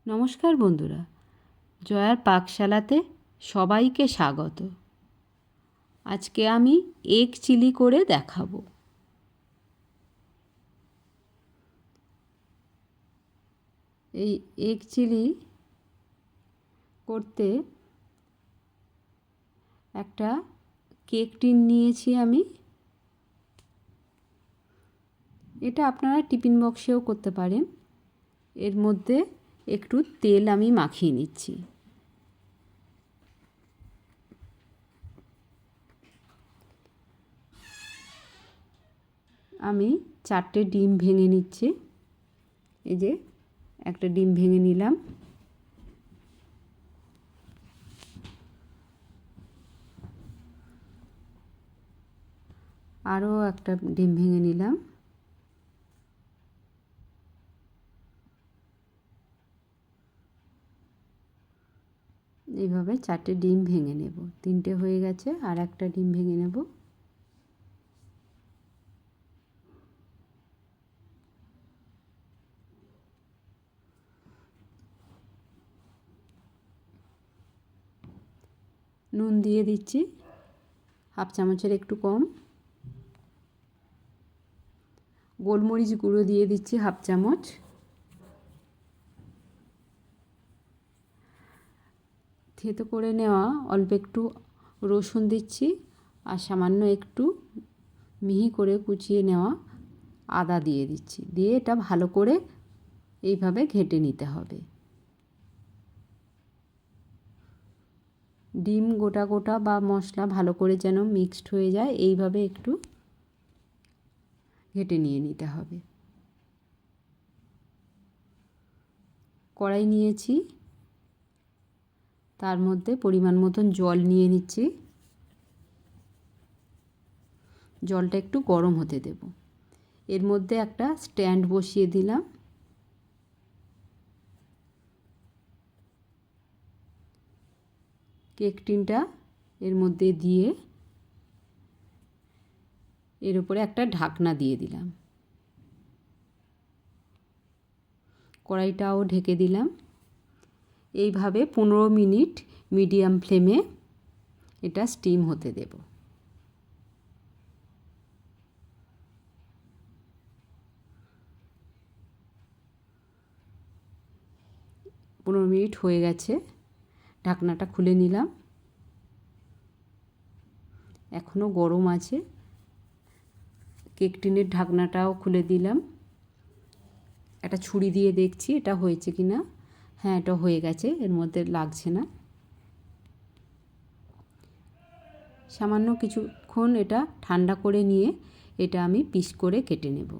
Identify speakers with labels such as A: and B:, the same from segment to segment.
A: নমস্কার বন্ধুরা, জয়ার পাকশালাতে সবাইকে স্বাগত। আজকে আমি এগ চিলি করে দেখাবো। এই এগ চিলি করতে একটা কেক টিন নিয়েছি আমি। এটা আপনারা টিফিন বক্সেও করতে পারেন। এর মধ্যে একটু তেল আমি মাখিয়ে নিচ্ছি। আমি 4টে ডিম ভেঙে নিচ্ছি। এই যে একটা ডিম ভেঙে নিলাম। আরও একটা ডিম ভেঙে নিলাম। এইভাবে 4টে ডিম ভেঙে নেব। 3টে হয়ে গেছে, আর একটা ডিম ভেঙে নেব। নুন দিয়ে দিচ্ছি, হাফ চামচের একটু কম। গোলমরিচ গুঁড়ো দিয়ে দিচ্ছি হাফ চামচ। থেতো করে নেওয়া অল্প একটু রসুন দিচ্ছি, আর সামান্য একটু মিহি করে কুচিয়ে নেওয়া আদা দিয়ে দিচ্ছি। দিয়ে এটা ভালো করে এইভাবে ঘেঁটে নিতে হবে। ডিম গোটা গোটা বা মশলা ভালো করে যেন মিক্সড হয়ে যায়, এইভাবে একটু ঘেঁটে নিয়ে নিতে হবে। কড়াই নিয়েছি, তার মধ্যে পরিমাণ মতন জল নিয়ে নিচ্ছি। জলটা একটু গরম হতে দেব। এর মধ্যে একটা স্ট্যান্ড বসিয়ে দিলাম। কেক টিনটা এর মধ্যে দিয়ে এর উপরে একটা ঢাকনা দিয়ে দিলাম। কড়াইটাও ঢেকে দিলাম। এইভাবে 15 মিনিট মিডিয়াম ফ্লেমে এটা স্টিম হতে দেব। পনেরো মিনিট হয়ে গেছে, ঢাকনাটা খুলে নিলাম। এখনও গরম আছে। কেক টিনের ঢাকনাটাও খুলে দিলাম। একটা ছুরি দিয়ে দেখছি এটা হয়েছে কি না। হ্যাঁ, এটা হয়ে গেছে, এর মধ্যে লাগছে না। সামান্য কিছুক্ষণ এটা ঠান্ডা করে নিয়ে এটা আমি পিস করে কেটে নেব।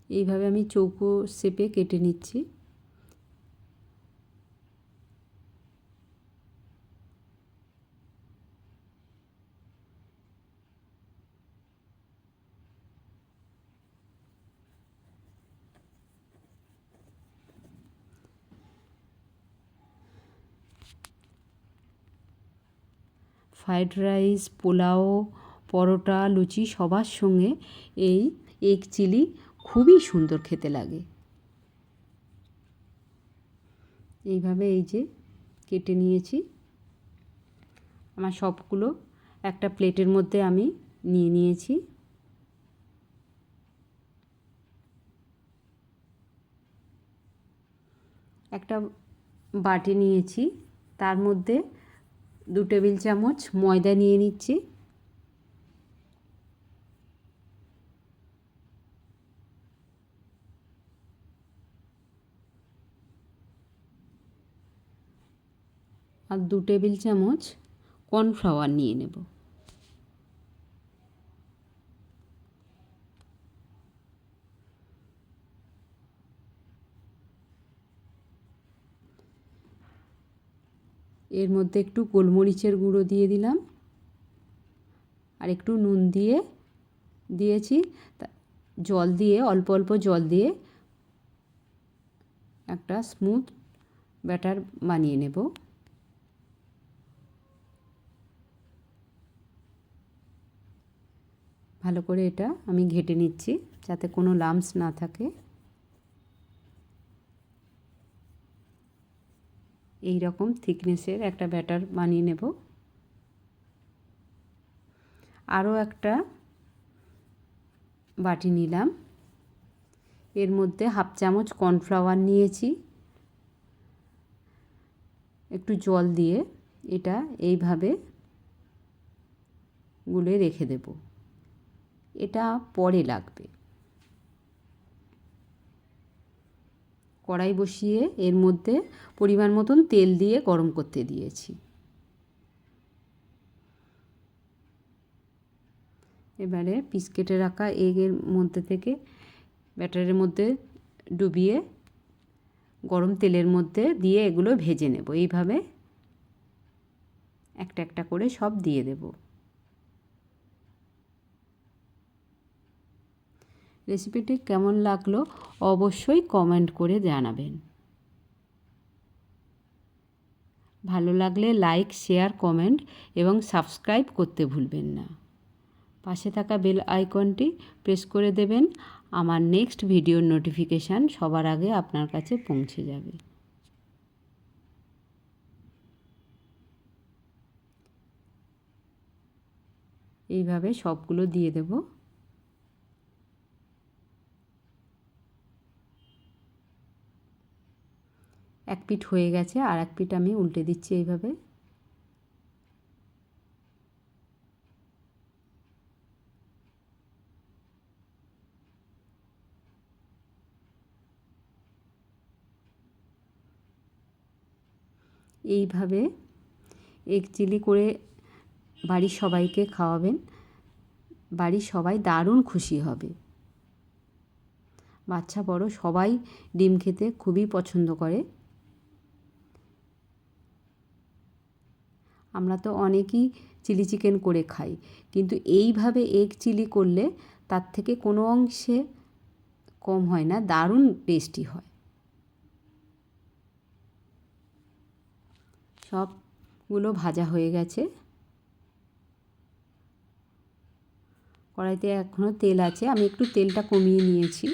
A: এইভাবে আমি চৌকো শেপে কেটে নিচ্ছি। ফ্রায়েড রাইস, পোলাও, পরোটা, লুচি সবার সঙ্গে এই এগ চিলি খুবই সুন্দর খেতে লাগে। এইভাবে এই যে কেটে নিয়েছি। আমার সবগুলো একটা প্লেটের মধ্যে আমি নিয়ে নিয়েছি। একটা বাটি নিয়েছি, তার মধ্যে 2 টেবিল চামচ ময়দা নিয়ে নিচ্ছি। আর 2 টেবিল চামচ কর্নফ্লাওয়ার নিয়ে নেব। এর মধ্যে একটু গোলমরিচের গুঁড়ো দিয়ে দিলাম, আর একটু নুন দিয়ে দিয়েছি। জল দিয়ে অল্প অল্প জল দিয়ে একটা স্মুথ ব্যাটার বানিয়ে নেব। ভালো করে এটা আমি ঘেটে নিচ্ছি যাতে কোনো লাম্পস না থাকে। এই রকম থিকনেসের একটা ব্যাটার বানিয়ে নেব। আরও একটা বাটি নিলাম, এর মধ্যে হাফ চামচ কর্নফ্লাওয়ার নিয়েছি, একটু জল দিয়ে এটা এইভাবে গুলে রেখে দেব। এটা পরে লাগবে। কড়াই বসিয়ে এর মধ্যে পরিমাণ মতন তেল দিয়ে গরম করতে দিয়েছি। এবারে পিস কেটে রাখা এগের মধ্যে থেকে ব্যাটারের মধ্যে ডুবিয়ে গরম তেলের মধ্যে দিয়ে এগুলো ভেজে নেব। এইভাবে একটা একটা করে সব দিয়ে দেব। রেসিপিটি কেমন লাগলো অবশ্যই কমেন্ট করে জানাবেন। ভালো লাগলে লাইক, শেয়ার, কমেন্ট এবং সাবস্ক্রাইব করতে ভুলবেন না। পাশে থাকা বেল আইকনটি প্রেস করে দেবেন। আমার নেক্সট ভিডিওর নোটিফিকেশান সবার আগে আপনার কাছে পৌঁছে যাবে। এইভাবে সবগুলো দিয়ে দেব। এক পিঠ হয়ে গেছে, আর এক পিঠ আমি উল্টে দিচ্ছি এইভাবে। এইভাবে এগ চিলি করে বাড়ির সবাইকে খাওয়াবেন। বাড়ির সবাই দারুণ খুশি হবে। বাচ্চা বড় সবাই ডিম খেতে খুবই পছন্দ করে। আমরা তো অনেকেই চিলি চিকেন করে খাই, কিন্তু এইভাবে এগ চিলি করলে তার থেকে কোনো অংশে কম হয় না, দারুণ টেস্টি হয়। সবগুলো ভাজা হয়ে গেছে। কড়াইতে এখনও তেল আছে, আমি একটু তেলটা কমিয়ে নিয়েছি।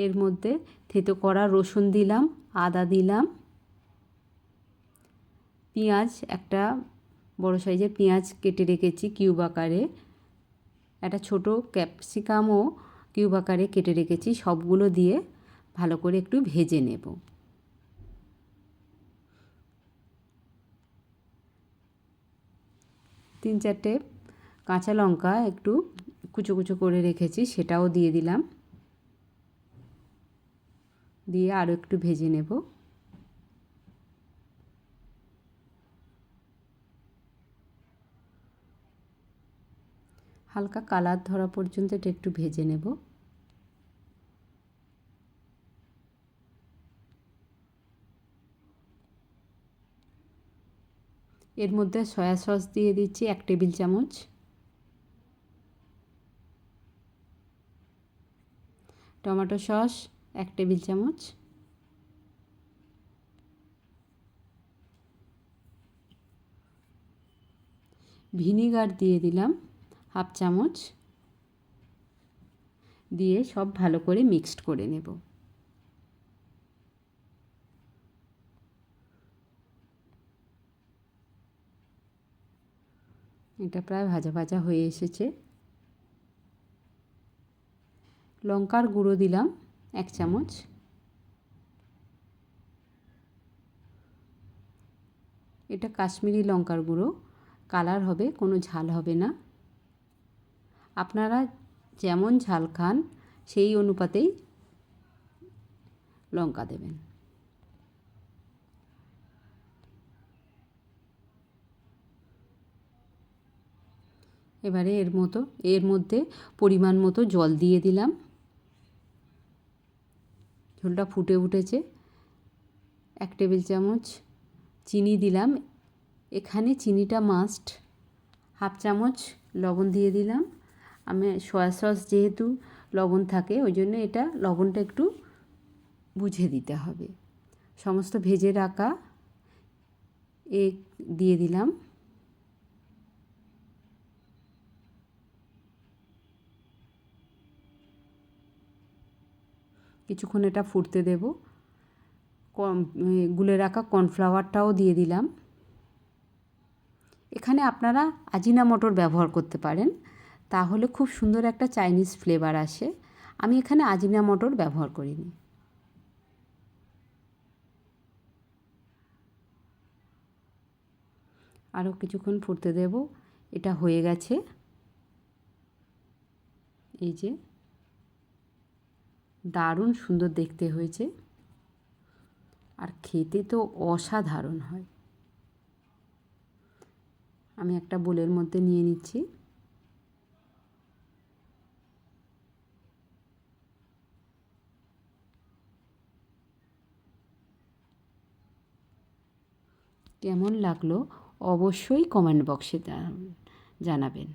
A: এর মধ্যে থেতো করা রসুন দিলাম, আদা দিলাম, পেঁয়াজ একটা বড় সাইজের পেঁয়াজ কেটে রেখেছি কিউব আকারে, একটা ছোট ক্যাপসিকামও কিউব আকারে কেটে রেখেছি। সবগুলো দিয়ে ভালো করে একটু ভেজে নেব। তিন চারটে কাঁচা লঙ্কা একটু কুচো কুচো করে রেখেছি, সেটাও দিয়ে দিলাম। দিয়ে আরও একটু ভেজে নেব। হালকা কালার ধরা পর্যন্ত এটা একটু ভেজে নেব। এর মধ্যে সয়া সস দিয়ে দিচ্ছি 1 টেবিল চামচ, টমেটো সস 1 টেবিল চামচ, ভিনিগার দিয়ে দিলাম হাফ চামচ, দিয়ে সব ভালো করে মিক্সড করে নেব। এটা প্রায় ভাজা ভাজা হয়ে এসেছে। লঙ্কার গুঁড়ো দিলাম 1 চামচ, এটা কাশ্মীরি লঙ্কার গুঁড়ো, কালার হবে, কোনো ঝাল হবে না। আপনারা যেমন ঝাল খান সেই অনুপাতেই লঙ্কা দেবেন। এবারে এর মধ্যে পরিমাণ মতো জল দিয়ে দিলাম। ঝোলটা ফুটে উঠেছে। 1 টেবিল চামচ চিনি দিলাম, এখানে চিনিটা মাস্ট। হাফ চামচ লবণ দিয়ে দিলাম। আমি সয়া সস যেহেতু লবণ থাকে ওই জন্য এটা লবণটা একটু বুঝে দিতে হবে। সমস্ত ভেজে রাখা এগ দিয়ে দিলাম। কিছুক্ষণ এটা ফুটতে দেব। গুলে রাখা কর্নফ্লাওয়ারটাও দিয়ে দিলাম। এখানে আপনারা আজিনামোটোর ব্যবহার করতে পারেন, তাহলে খুব সুন্দর একটা চাইনিজ ফ্লেভার আসে। আমি এখানে আজিনামোটোর ব্যবহার করিনি। আরও কিছুক্ষণ ফুটতে দেব। এটা হয়ে গেছে। এই যে দারুণ সুন্দর দেখতে হয়েছে, আর খেতে তো অসাধারণ হয়। আমি একটা বোলের মধ্যে নিয়ে নিচ্ছি। কেমন লাগলো অবশ্যই কমেন্ট বক্সে জানাবেন।